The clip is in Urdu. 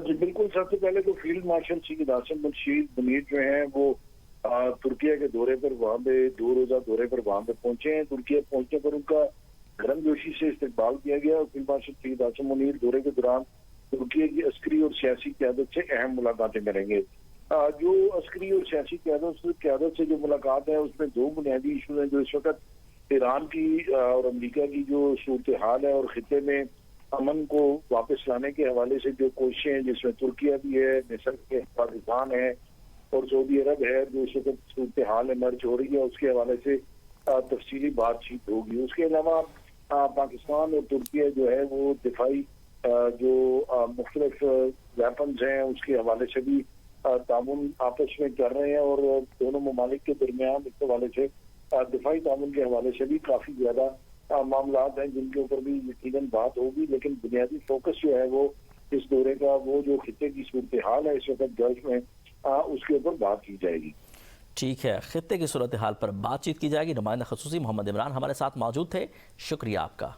جی بالکل، سب سے پہلے تو فیلڈ مارشل سید عاصم منیر جو ہیں وہ ترکیہ کے دورے پر وہاں پہ 2 روزہ دورے پر وہاں پہ پہنچے ہیں۔ ترکیہ پہنچنے پر ان کا گرم جوشی سے استقبال کیا گیا اور فیلڈ مارشل سید عاصم منیر دورے کے دوران ترکیہ کی عسکری اور سیاسی قیادت سے اہم ملاقاتیں کریں گے۔ جو عسکری اور سیاسی قیادت سے جو ملاقات ہے اس میں 2 بنیادی ایشو ہیں جو اس وقت ایران کی اور امریکہ کی جو صورتحال ہے اور خطے میں امن کو واپس لانے کے حوالے سے جو کوششیں ہیں، جس میں ترکیہ بھی ہے، مصر ہے، پاکستان ہے اور سعودی عرب ہے، جو اس وقت صورتحال ایمرج ہو رہی ہے، اس کے حوالے سے تفصیلی بات چیت ہوگی۔ اس کے علاوہ پاکستان اور ترکیہ جو ہے وہ دفاعی جو مختلف ویپنز ہیں اس کے حوالے سے بھی تعاون آپس میں کر رہے ہیں اور دونوں ممالک کے درمیان اس حوالے سے دفاعی تعاون کے حوالے سے بھی کافی زیادہ معاملات ہیں جن کے اوپر بھی یقیناً بات ہوگی، لیکن بنیادی فوکس جو ہے وہ اس دورے کا وہ جو خطے کی صورتحال ہے اس وقت گلف میں اس کے اوپر بات کی جائے گی۔ ٹھیک ہے، خطے کی صورتحال پر بات چیت کی جائے گی۔ نمائندہ خصوصی محمد عمران ہمارے ساتھ موجود تھے، شکریہ آپ کا۔